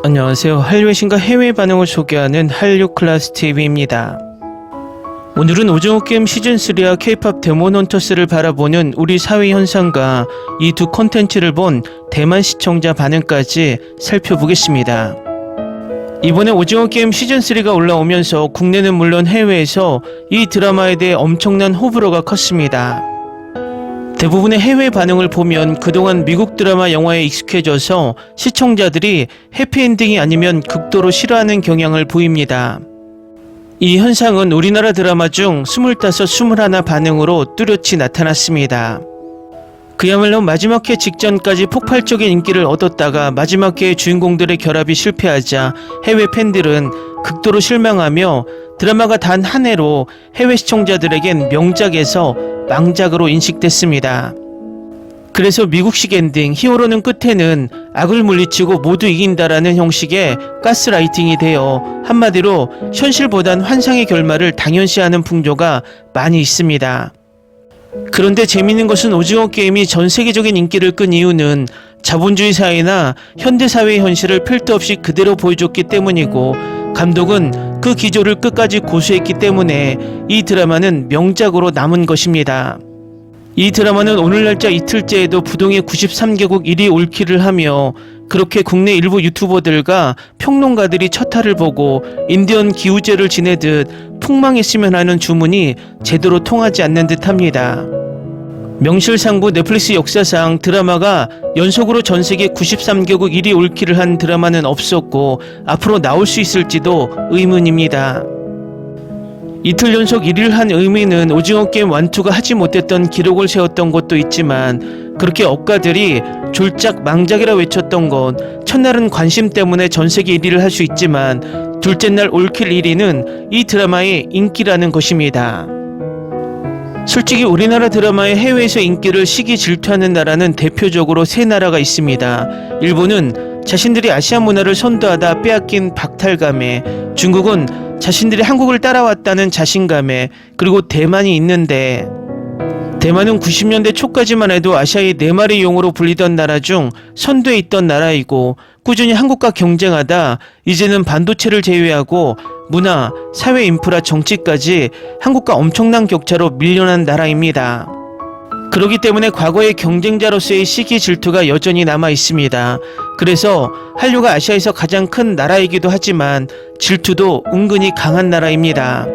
안녕하세요. 한류의 신과 해외 반응을 소개하는 한류 클래스 TV입니다. 오늘은 오징어 게임 시즌3와 K-POP 데몬 헌터스를 바라보는 우리 사회 현상과 이 두 콘텐츠를 본 대만 시청자 반응까지 살펴보겠습니다. 이번에 오징어 게임 시즌3가 올라오면서 국내는 물론 해외에서 이 드라마에 대해 엄청난 호불호가 컸습니다. 대부분의 해외 반응을 보면 그동안 미국 드라마 영화에 익숙해져서 시청자들이 해피엔딩이 아니면 극도로 싫어하는 경향을 보입니다. 이 현상은 우리나라 드라마 중 25, 21 반응으로 뚜렷이 나타났습니다. 그야말로 마지막 회 직전까지 폭발적인 인기를 얻었다가 마지막 회의 주인공들의 결합이 실패하자 해외 팬들은 극도로 실망하며 드라마가 단 한 해로 해외 시청자들에겐 명작에서 망작으로 인식됐습니다. 그래서 미국식 엔딩 히어로는 끝에는 악을 물리치고 모두 이긴다라는 형식의 가스라이팅이 되어 한마디로 현실보단 환상의 결말을 당연시하는 풍조가 많이 있습니다. 그런데 재미있는 것은 오징어 게임이 전 세계적인 인기를 끈 이유는 자본주의 사회나 현대사회의 현실을 필터 없이 그대로 보여줬기 때문이고, 감독은 그 기조를 끝까지 고수했기 때문에 이 드라마는 명작으로 남은 것입니다. 이 드라마는 오늘 날짜 이틀째에도 부동의 93개국 1위 올킬을 하며, 그렇게 국내 일부 유튜버들과 평론가들이 첫 화를 보고 인디언 기우제를 지내듯 폭망했으면 하는 주문이 제대로 통하지 않는 듯합니다. 명실상부 넷플릭스 역사상 드라마가 연속으로 전세계 93개국 1위 올킬을 한 드라마는 없었고 앞으로 나올 수 있을지도 의문입니다. 이틀 연속 1위를 한 의미는 오징어 게임 1, 2가 하지 못했던 기록을 세웠던 것도 있지만, 그렇게 억가들이 졸작 망작이라 외쳤던 건 첫날은 관심 때문에 전세계 1위를 할 수 있지만 둘째 날 올킬 1위는 이 드라마의 인기라는 것입니다. 솔직히 우리나라 드라마의 해외에서 인기를 시기 질투하는 나라는 대표적으로 세 나라가 있습니다. 일본은 자신들이 아시아 문화를 선도하다 빼앗긴 박탈감에, 중국은 자신들이 한국을 따라왔다는 자신감에, 그리고 대만이 있는데, 대만은 90년대 초까지만 해도 아시아의 4마리 용으로 불리던 나라 중 선두에 있던 나라이고, 꾸준히 한국과 경쟁하다 이제는 반도체를 제외하고 문화, 사회 인프라, 정치까지 한국과 엄청난 격차로 밀려난 나라입니다. 그렇기 때문에 과거의 경쟁자로서의 시기 질투가 여전히 남아 있습니다. 그래서 한류가 아시아에서 가장 큰 나라이기도 하지만 질투도 은근히 강한 나라입니다.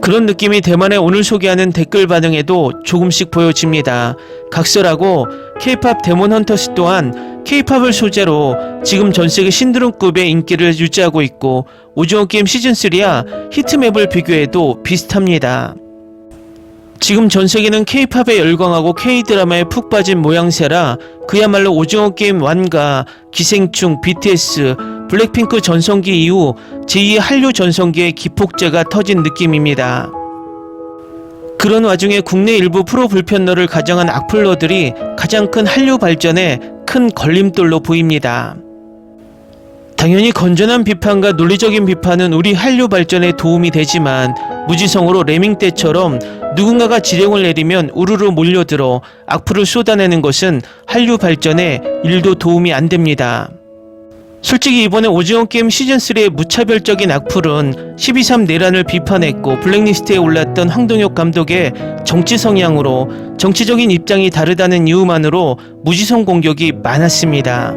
그런 느낌이 대만의 오늘 소개하는 댓글 반응에도 조금씩 보여집니다. 각설하고 K-POP 데몬 헌터스 또한 K-POP을 소재로 지금 전세계 신드롬급의 인기를 유지하고 있고, 오징어 게임 시즌3와 히트맵을 비교해도 비슷합니다. 지금 전세계는 K-POP에 열광하고 K-드라마에 푹 빠진 모양새라 그야말로 오징어 게임 1과 기생충, BTS, 블랙핑크 전성기 이후 제2의 한류 전성기의 기폭제가 터진 느낌입니다. 그런 와중에 국내 일부 프로 불편러를 가정한 악플러들이 가장 큰 한류 발전에 큰 걸림돌로 보입니다. 당연히 건전한 비판과 논리적인 비판은 우리 한류 발전에 도움이 되지만, 무지성으로 레밍 때처럼 누군가가 지령을 내리면 우르르 몰려들어 악플을 쏟아내는 것은 한류 발전에 1도 도움이 안 됩니다. 솔직히 이번에 오징어 게임 시즌3의 무차별적인 악플은 12.3 내란을 비판했고, 블랙리스트에 올랐던 황동혁 감독의 정치 성향으로 정치적인 입장이 다르다는 이유만으로 무지성 공격이 많았습니다.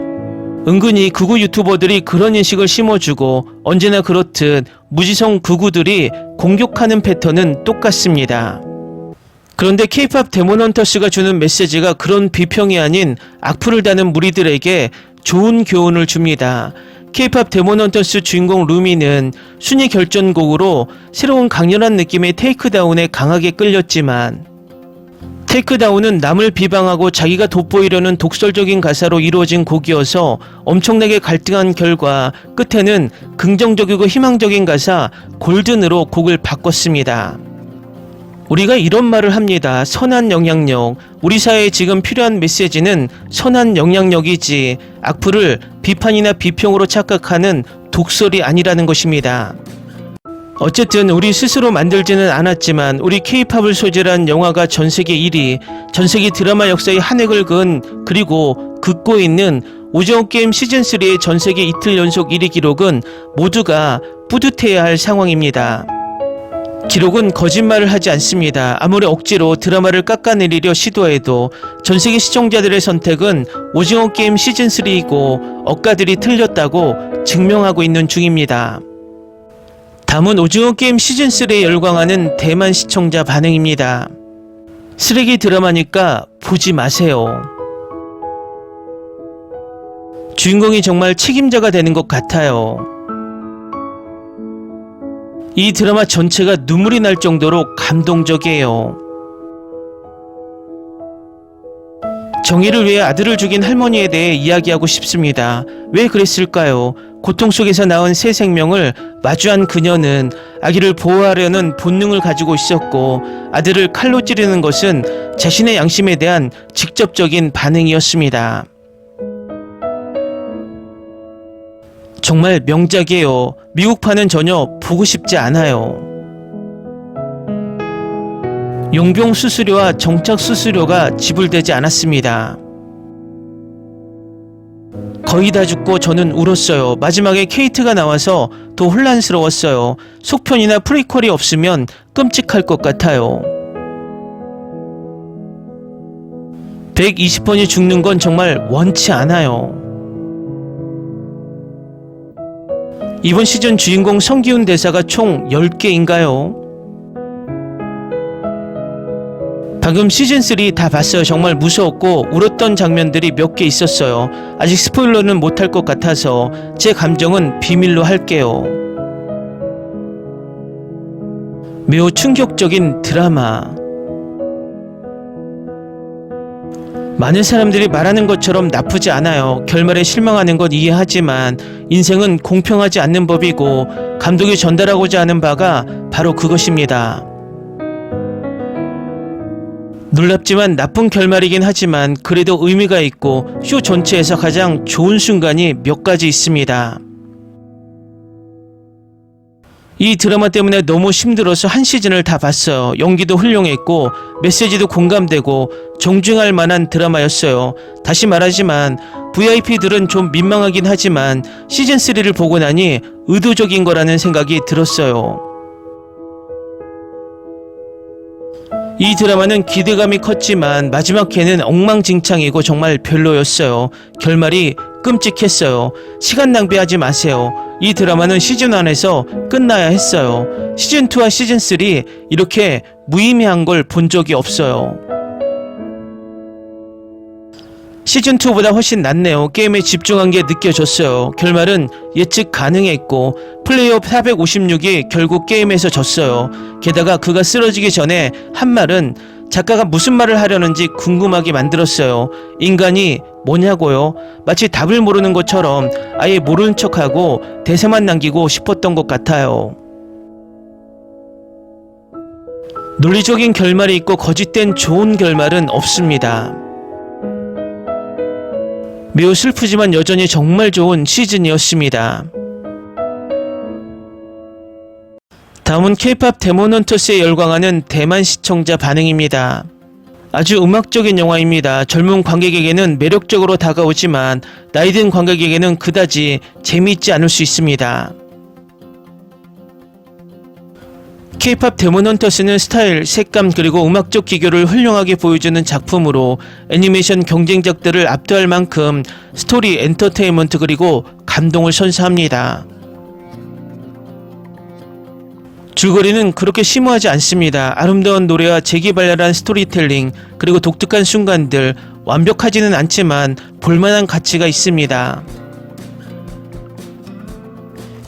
은근히 극우 유튜버들이 그런 인식을 심어주고, 언제나 그렇듯 무지성 극우들이 공격하는 패턴은 똑같습니다. 그런데 K-POP 데몬 헌터스가 주는 메시지가 그런 비평이 아닌 악플을 다는 무리들에게 좋은 교훈을 줍니다. K-POP 데몬 헌터스 주인공 루미는 순위 결전곡으로 새로운 강렬한 느낌의 테이크다운에 강하게 끌렸지만, 테이크다운은 남을 비방하고 자기가 돋보이려는 독설적인 가사로 이루어진 곡이어서 엄청나게 갈등한 결과 끝에는 긍정적이고 희망적인 가사 골든으로 곡을 바꿨습니다. 우리가 이런 말을 합니다. 선한 영향력. 우리 사회에 지금 필요한 메시지는 선한 영향력이지 악플을 비판이나 비평으로 착각하는 독설이 아니라는 것입니다. 어쨌든 우리 스스로 만들지는 않았지만 우리 K-POP을 소재로 한 영화가 전세계 1위, 전세계 드라마 역사의 한 획을 그은, 그리고 긋고 있는 오징어 게임 시즌3의 전세계 이틀 연속 1위 기록은 모두가 뿌듯해야 할 상황입니다. 기록은 거짓말을 하지 않습니다. 아무리 억지로 드라마를 깎아내리려 시도해도 전세계 시청자들의 선택은 오징어 게임 시즌3이고 억가들이 틀렸다고 증명하고 있는 중입니다. 다음은 오징어 게임 시즌3에 열광하는 대만 시청자 반응입니다. 쓰레기 드라마니까 보지 마세요. 주인공이 정말 책임자가 되는 것 같아요. 이 드라마 전체가 눈물이 날 정도로 감동적이에요. 정의를 위해 아들을 죽인 할머니에 대해 이야기하고 싶습니다. 왜 그랬을까요? 고통 속에서 낳은 새 생명을 마주한 그녀는 아기를 보호하려는 본능을 가지고 있었고 아들을 칼로 찌르는 것은 자신의 양심에 대한 직접적인 반응이었습니다. 정말 명작이에요. 미국판은 전혀 보고 싶지 않아요. 용병 수수료와 정착 수수료가 지불되지 않았습니다. 거의 다 죽고 저는 울었어요. 마지막에 케이트가 나와서 더 혼란스러웠어요. 속편이나 프리퀄이 없으면 끔찍할 것 같아요. 120번이 죽는 건 정말 원치 않아요. 이번 시즌 주인공 성기훈 대사가 총 10개인가요? 방금 시즌3 다 봤어요. 정말 무서웠고 울었던 장면들이 몇 개 있었어요. 아직 스포일러는 못할 것 같아서 제 감정은 비밀로 할게요. 매우 충격적인 드라마. 많은 사람들이 말하는 것처럼 나쁘지 않아요. 결말에 실망하는 건 이해하지만 인생은 공평하지 않는 법이고 감독이 전달하고자 하는 바가 바로 그것입니다. 놀랍지만 나쁜 결말이긴 하지만 그래도 의미가 있고 쇼 전체에서 가장 좋은 순간이 몇 가지 있습니다. 이 드라마 때문에 너무 힘들어서 한 시즌을 다 봤어요. 연기도 훌륭했고 메시지도 공감되고 정주행할 만한 드라마였어요. 다시 말하지만 VIP들은 좀 민망하긴 하지만 시즌3를 보고 나니 의도적인 거라는 생각이 들었어요. 이 드라마는 기대감이 컸지만 마지막 회는 엉망진창이고 정말 별로였어요. 결말이 끔찍했어요. 시간 낭비하지 마세요. 이 드라마는 시즌1에서 끝나야 했어요. 시즌2와 시즌3 이렇게 무의미한 걸 본 적이 없어요. 시즌2보다 훨씬 낫네요. 게임에 집중한 게 느껴졌어요. 결말은 예측 가능했고 플레이오프 456이 결국 게임에서 졌어요. 게다가 그가 쓰러지기 전에 한 말은 작가가 무슨 말을 하려는지 궁금하게 만들었어요. 인간이 뭐냐고요? 마치 답을 모르는 것처럼 아예 모르는 척하고 대사만 남기고 싶었던 것 같아요. 논리적인 결말이 있고 거짓된 좋은 결말은 없습니다. 매우 슬프지만 여전히 정말 좋은 시즌이었습니다. 다음은 K-POP 데몬헌터스에 열광하는 대만 시청자 반응입니다. 아주 음악적인 영화입니다. 젊은 관객에게는 매력적으로 다가오지만 나이 든 관객에게는 그다지 재미있지 않을 수 있습니다. K-POP 데몬헌터스는 스타일, 색감 그리고 음악적 기교를 훌륭하게 보여주는 작품으로 애니메이션 경쟁작들을 압도할 만큼 스토리, 엔터테인먼트 그리고 감동을 선사합니다. 줄거리는 그렇게 심오하지 않습니다. 아름다운 노래와 재기발랄한 스토리텔링 그리고 독특한 순간들, 완벽하지는 않지만 볼만한 가치가 있습니다.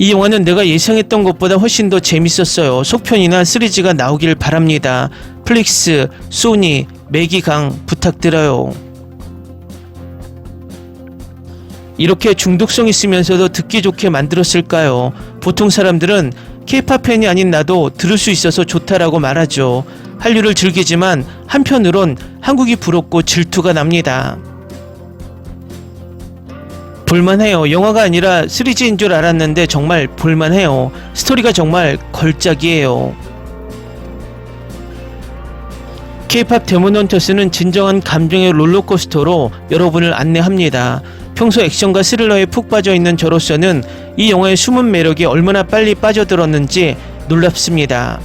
이 영화는 내가 예상했던 것보다 훨씬 더 재밌었어요. 속편이나 시리즈가 나오길 바랍니다. 플릭스, 소니, 매기강 부탁드려요. 이렇게 중독성 있으면서도 듣기 좋게 만들었을까요? 보통 사람들은 K-POP 팬이 아닌 나도 들을 수 있어서 좋다라고 말하죠. 한류를 즐기지만 한편으론 한국이 부럽고 질투가 납니다. 볼만해요. 영화가 아니라 시리즈인 줄 알았는데 정말 볼만해요. 스토리가 정말 걸작이에요. K-POP 데몬헌터스는 진정한 감정의 롤러코스터로 여러분을 안내합니다. 평소 액션과 스릴러에 푹 빠져있는 저로서는 이 영화의 숨은 매력이 얼마나 빨리 빠져들었는지 놀랍습니다.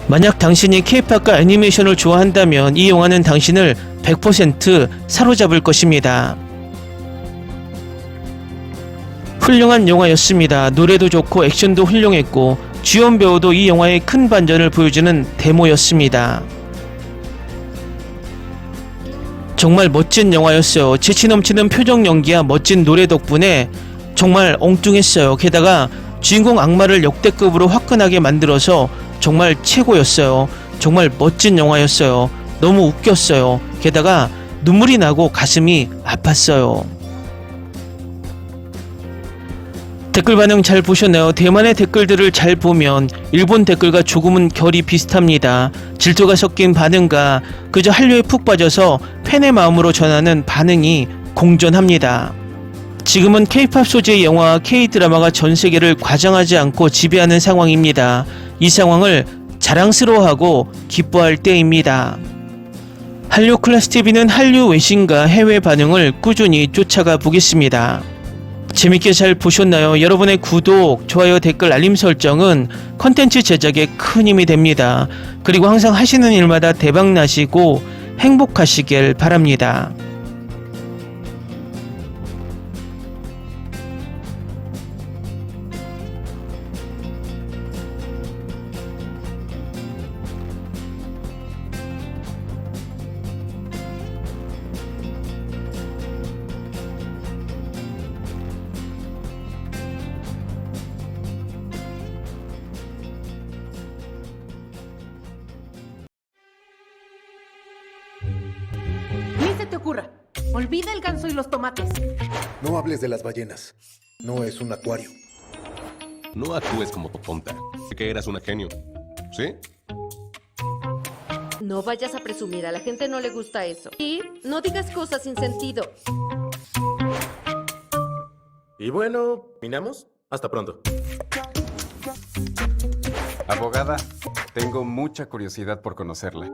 만약 당신이 K-팝과 애니메이션을 좋아한다면 이 영화는 당신을 100% 사로잡을 것입니다. 훌륭한 영화였습니다. 노래도 좋고 액션도 훌륭했고 주연 배우도 이 영화의 큰 반전을 보여주는 데모였습니다. 정말 멋진 영화였어요. 재치 넘치는 표정 연기와 멋진 노래 덕분에 정말 엉뚱했어요. 게다가 주인공 악마를 역대급으로 화끈하게 만들어서 정말 최고였어요. 정말 멋진 영화였어요. 너무 웃겼어요. 게다가 눈물이 나고 가슴이 아팠어요. 댓글 반응 잘 보셨나요? 대만의 댓글들을 잘 보면 일본 댓글과 조금은 결이 비슷합니다. 질투가 섞인 반응과 그저 한류에 푹 빠져서 팬의 마음으로 전하는 반응이 공존합니다. 지금은 K-팝 소재의 영화와 K-드라마가 전 세계를 과장하지 않고 지배하는 상황입니다. 이 상황을 자랑스러워하고 기뻐할 때입니다. 한류 클래스 TV는 한류 외신과 해외 반응을 꾸준히 쫓아가 보겠습니다. 재밌게 잘 보셨나요? 여러분의 구독, 좋아요, 댓글, 알림 설정은 컨텐츠 제작에 큰 힘이 됩니다. 그리고 항상 하시는 일마다 대박 나시고 행복하시길 바랍니다. Ni se te ocurra. Olvida el ganso y los tomates. No hables de las ballenas. No es un acuario. No actúes como tonta. Que eras una genio. ¿Sí? No vayas a presumir, a la gente no le gusta eso. Y no digas cosas sin sentido. Y bueno, ¿minamos? Hasta pronto. Abogada, tengo mucha curiosidad por conocerla.